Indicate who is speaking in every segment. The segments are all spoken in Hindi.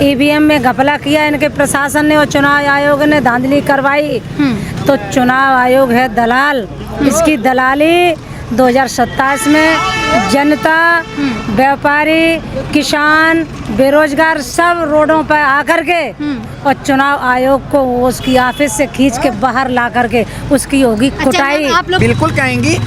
Speaker 1: ईवीएम में घपला किया इनके प्रशासन ने और चुनाव आयोग ने धांधली करवाई। तो चुनाव आयोग है दलाल। इसकी दलाली 2027 में जनता, व्यापारी, किसान, बेरोजगार सब रोडों पर आकर के और चुनाव आयोग को उसकी ऑफिस से खींच के बाहर ला करके उसकी होगी कुटाई।
Speaker 2: आप लोग बिल्कुल कहेंगी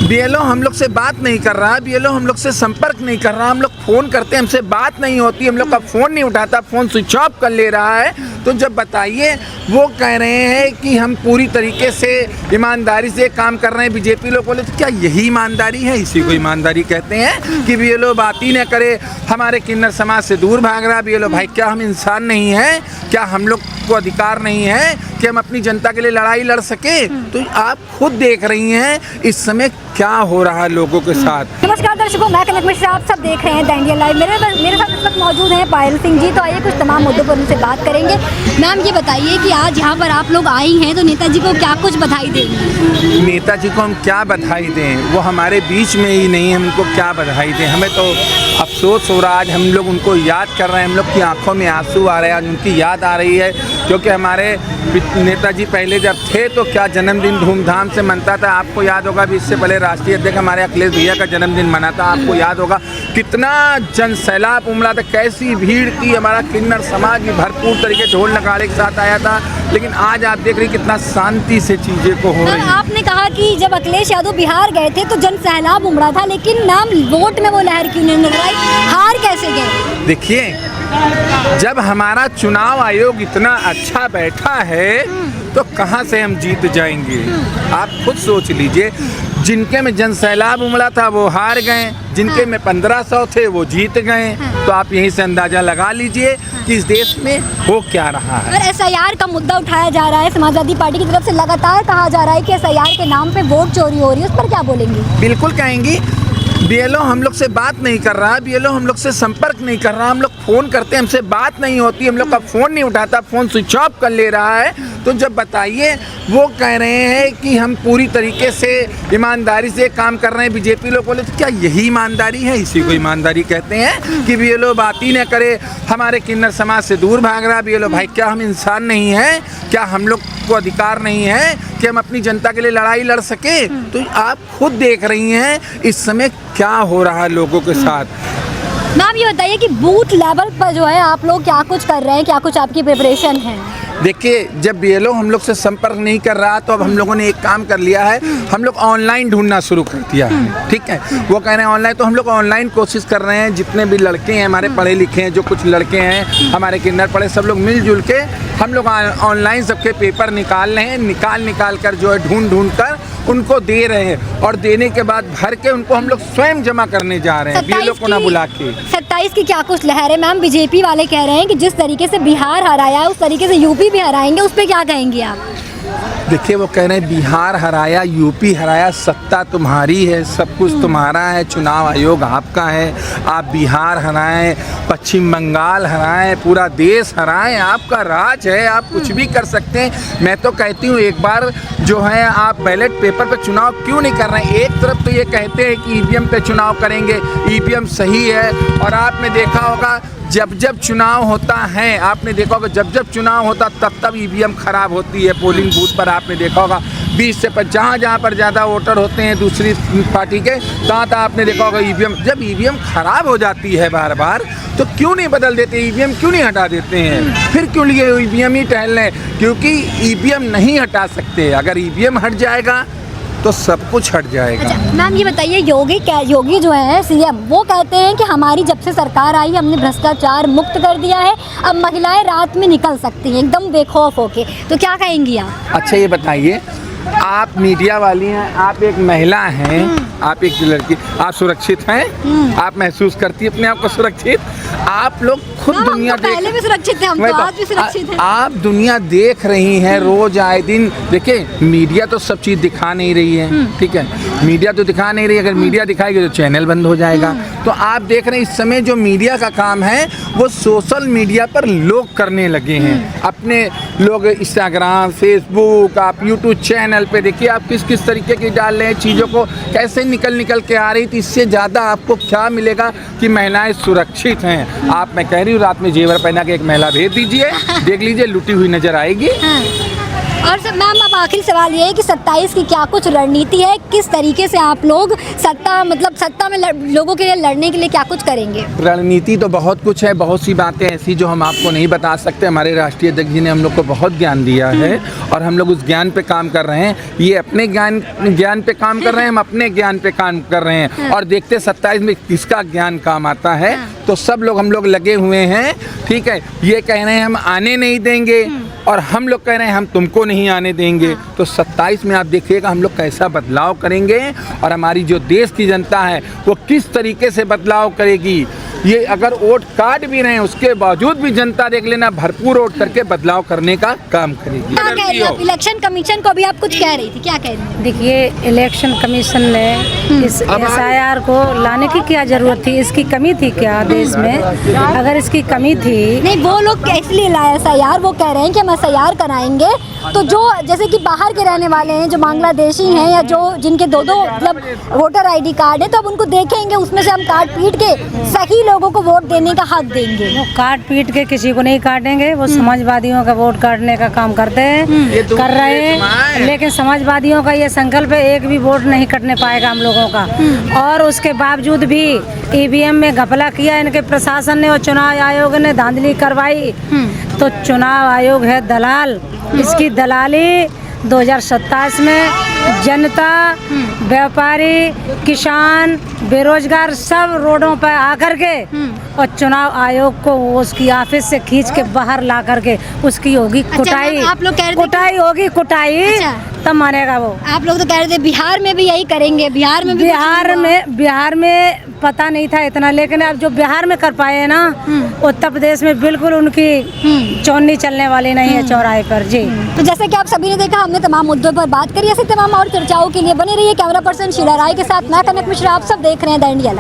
Speaker 2: बीएलओ हम लोग से बात नहीं कर रहा, बीएलओ हम लोग से संपर्क नहीं कर रहा, हम लोग फोन करते हैं हमसे बात नहीं होती, हम लोग का फोन नहीं उठाता, फोन स्विच ऑफ कर ले रहा है। तो जब बताइए, वो कह रहे हैं कि हम पूरी तरीके से ईमानदारी से काम कर रहे हैं, बीजेपी लोग बोले तो क्या यही ईमानदारी है? इसी को ईमानदारी कहते हैं कि बीएलओ बात ही न करे, हमारे किन्नर समाज से दूर भाग रहा। बीएलओ भाई क्या हम इंसान नहीं हैं? क्या हम लोग को अधिकार नहीं है कि हम अपनी जनता के लिए लड़ाई लड़ सके? तो आप खुद देख रही हैं इस समय क्या हो रहा है लोगों के साथ।
Speaker 3: नमस्कार दर्शकों, मैं कनक मिश्रा, आप सब देख रहे हैं द इंडिया लाइव। मेरे साथ इस वक्त मौजूद हैं पायल सिंह जी। तो आइए कुछ तमाम मुद्दों पर उनसे बात करेंगे। मैम ये बताइए कि आज यहाँ पर आप लोग आई हैं तो नेताजी को क्या कुछ बधाई देंगे?
Speaker 2: नेताजी को हम क्या बधाई दें? वो हमारे बीच में ही नहीं, हम उनको क्या बधाई दें? हमें तो अफसोस हो रहा है। आज हम लोग उनको याद कर रहे हैं, हम लोग की आंखों में आंसू आ रहे हैं, आज उनकी याद आ रही है। क्योंकि हमारे नेताजी पहले जब थे तो क्या जन्मदिन धूमधाम से मनता था। आपको याद होगा भी इससे पहले राष्ट्रीय अध्यक्ष हमारे अखिलेश भैया का जन्मदिन मना था। आपको याद होगा कितना जन सैलाब उमड़ा था, कैसी भीड़ थी। हमारा किन्नर समाज भी भरपूर तरीके ढोल नगाड़े के साथ आया था। लेकिन आज आप देख रही कितना शांति से चीजें को हो रही है।
Speaker 3: आपने कहा कि जब अखिलेश यादव बिहार गए थे तो जन सैलाब उमड़ा था, लेकिन नाम वोट में वो लहर क्यों नहीं नजर आई? हार कैसे गए?
Speaker 2: देखिए, जब हमारा चुनाव आयोग इतना अच्छा बैठा है तो कहां से हम जीत जाएंगे? आप खुद सोच लीजिए। जिनके में जन सैलाब उमड़ा था वो हार गए, जिनके में 1500 थे वो जीत गए। तो आप यहीं से अंदाजा लगा लीजिए कि इस देश में हो क्या रहा है।
Speaker 3: और एसआईआर का मुद्दा उठाया जा रहा है, समाजवादी पार्टी की तरफ से लगातार कहा जा रहा है कि एसआईआर के नाम पे वोट चोरी हो रही है, उस पर क्या बोलेंगी?
Speaker 2: बिल्कुल कहेंगी बीएलओ हम लोग से बात नहीं कर रहा, बीएलओ हम लोग से संपर्क नहीं कर रहा, हम लोग फोन करते हैं हमसे बात नहीं होती, हम लोग का फोन नहीं उठाता, फोन स्विच ऑफ कर ले रहा है। तो जब बताइए, वो कह रहे हैं कि हम पूरी तरीके से ईमानदारी से काम कर रहे हैं, बीजेपी लोग बोले तो क्या यही ईमानदारी है? इसी को ईमानदारी कहते हैं कि बीएलओ बात ही न करे, हमारे किन्नर समाज से दूर भाग रहा। बीएलओ भाई क्या हम इंसान नहीं हैं? क्या हम लोग को अधिकार नहीं है कि हम अपनी जनता के लिए लड़ाई लड़ सके? तो आप खुद देख रही हैं इस समय क्या हो रहा है लोगों के साथ।
Speaker 3: मैम ये बताइए कि बूथ लेवल पर जो है आप लोग क्या कुछ कर रहे हैं, क्या कुछ आपकी प्रिपरेशन है?
Speaker 2: देखिए, जब बीएलओ हम लोग से संपर्क नहीं कर रहा तो अब हम लोगों ने एक काम कर लिया है, हम लोग ऑनलाइन ढूंढना शुरू कर दिया है। ठीक है, वो कह रहे हैं ऑनलाइन, तो हम लोग ऑनलाइन कोशिश कर रहे हैं। जितने भी लड़के हैं हमारे पढ़े लिखे हैं, जो कुछ लड़के हैं हमारे किन्नर पढ़े, सब लोग मिलजुल के हम लोग ऑनलाइन सबके पेपर निकाल रहे हैं। निकाल कर जो है ढूंढ कर उनको दे रहे हैं, और देने के बाद भर के उनको हम लोग स्वयं जमा करने जा रहे हैं, बीएलओ को ना बुला के।
Speaker 3: 27 की क्या कुछ लहर है? मैम बीजेपी वाले कह रहे हैं कि जिस तरीके से बिहार हराया उस तरीके से यूपी भी हराएंगे, उस पर क्या कहेंगी आप?
Speaker 2: देखिए, वो कह रहे हैं बिहार हराया, यूपी हराया, सत्ता तुम्हारी है, सब कुछ तुम्हारा है, चुनाव आयोग आपका है। आप बिहार हराएं, पश्चिम बंगाल हराएं, पूरा देश हराएं, आपका राज है, आप कुछ भी कर सकते हैं। मैं तो कहती हूँ एक बार जो है आप बैलेट पेपर पे चुनाव क्यों नहीं कर रहे हैं? एक तरफ तो ये कहते हैं कि ईवीएम पे चुनाव करेंगे, ईवीएम सही है, और आपने देखा होगा जब जब चुनाव होता है, आपने देखा होगा जब जब चुनाव होता तब ईवीएम खराब होती है। पोलिंग बूथ पर आपने देखा होगा 20 से 50 जहाँ पर ज़्यादा वोटर होते हैं दूसरी पार्टी के, तहाँ आपने देखा होगा ईवीएम, जब ईवीएम खराब हो जाती है बार बार तो क्यों नहीं बदल देते? ईवीएम क्यों नहीं हटा देते हैं? फिर क्यों लिए ईवीएम ही टहल रहे? क्योंकि ईवीएम नहीं हटा सकते। अगर ईवीएम हट जाएगा तो सब कुछ हट जाएगा।
Speaker 3: अच्छा मैम ये बताइए, योगी जो है सीएम, वो कहते हैं कि हमारी जब से सरकार आई हमने भ्रष्टाचार मुक्त कर दिया है, अब महिलाएं रात में निकल सकती हैं एकदम बेखौफ होके, तो क्या कहेंगी आप?
Speaker 2: अच्छा ये बताइए, आप मीडिया वाली हैं, आप एक महिला हैं, आप एक लड़की, आप सुरक्षित हैं? आप महसूस करती है अपने आप को सुरक्षित? आप लोग खुद दुनिया
Speaker 3: पहले भी सुरक्षित थे, हम तो आज भी सुरक्षित हैं।
Speaker 2: आप दुनिया देख रही हैं रोज आए दिन। देखिए, मीडिया तो सब चीज़ दिखा नहीं रही है, ठीक है, मीडिया तो दिखा नहीं रही। अगर मीडिया दिखाएगी तो चैनल बंद हो जाएगा। तो आप देख रहे हैं इस समय जो मीडिया का काम है वो सोशल मीडिया पर लोग करने लगे हैं। अपने लोग इंस्टाग्राम, फेसबुक, आप यूट्यूब चैनल पे देखिए आप किस किस तरीके की डाल रहे हैं चीज़ों को, कैसे निकल के आ रही थी। इससे ज़्यादा आपको क्या मिलेगा कि महिलाएं सुरक्षित हैं। आप, मैं कह रही हूँ, रात में जेवर पहना के एक महिला भेज दीजिए, देख लीजिए लुटी हुई नजर आएगी।
Speaker 3: और सब मैम, अब आखिरी सवाल ये है कि 27 की क्या कुछ रणनीति है, किस तरीके से आप लोग सत्ता में लोगों के लिए लड़ने के लिए क्या कुछ करेंगे?
Speaker 2: रणनीति तो बहुत कुछ है, बहुत सी बातें ऐसी जो हम आपको नहीं बता सकते। हमारे राष्ट्रीय अध्यक्ष जी ने हम लोग को बहुत ज्ञान दिया है और हम लोग उस ज्ञान पे काम कर रहे हैं। ये अपने ज्ञान पे काम कर रहे हैं, हम अपने ज्ञान पे काम कर रहे हैं और देखते 27 में किसका ज्ञान काम आता है। तो सब लोग हम लोग लगे हुए हैं, ठीक है। ये कह रहे हैं हम आने नहीं देंगे और हम लोग कह रहे हैं हम तुमको नहीं आने देंगे। तो 27 में आप देखिएगा हम लोग कैसा बदलाव करेंगे और हमारी जो देश की जनता है वो किस तरीके से बदलाव करेगी। ये अगर वोट काट भी रहे हैं उसके बावजूद भी जनता देख लेना भरपूर वोट करके बदलाव करने का काम करेगी।
Speaker 3: क्या कह रही हो? इलेक्शन कमीशन को भी आप कुछ कह रही थी, क्या कह रही थी?
Speaker 1: देखिए, इलेक्शन कमीशन ने इस SIR को लाने की क्या जरूरत थी? इसकी कमी थी क्या देश में? अगर इसकी कमी थी,
Speaker 3: नहीं, वो लोग इसलिए लाए SIR, वो कह रहे हैं कि हम SIR कराएंगे तो जो जैसे कि बाहर के रहने वाले हैं, जो बांग्लादेशी हैं या जो जिनके दो मतलब वोटर ID कार्ड है, तो अब उनको देखेंगे, उसमें से हम काट पीट के सही लोगों को वोट देने का हक देंगे।
Speaker 1: वो काट पीट के किसी को नहीं काटेंगे। वो समाजवादियों का वोट काटने का काम करते हैं, कर रहे हैं। लेकिन समाजवादियों का ये संकल्प है, एक भी वोट नहीं कटने पाएगा हम लोगों का। और उसके बावजूद भी EVM में घपला किया इनके प्रशासन ने और चुनाव आयोग ने धांधली करवाई। तो चुनाव आयोग है दलाल। इसकी दलाली 2027 में जनता, व्यापारी, किसान, बेरोजगार सब रोडों पर आकर के और चुनाव आयोग को उसकी ऑफिस से खींच के बाहर ला करके उसकी होगी कुटाई।
Speaker 3: आप लोग कह रहे थे
Speaker 1: कुटाई होगी, कुटाई।
Speaker 3: अच्छा।
Speaker 1: तब मानेगा वो।
Speaker 3: आप लोग तो कह रहे थे बिहार में भी यही करेंगे,
Speaker 1: बिहार में पता नहीं था इतना, लेकिन अब जो बिहार में कर पाए हैं ना, उत्तर प्रदेश में बिल्कुल उनकी चौनी चलने वाली नहीं है चौराहे पर। जी,
Speaker 3: तो जैसे कि आप सभी ने देखा, हमने तमाम मुद्दों पर बात करी। ऐसे तमाम और चर्चाओं के लिए बने रहिए। कैमरा पर्सन शीला राय के साथ मैं कनक मिश्रा। आप सब देख रहे हैं द इंडिया लाइव।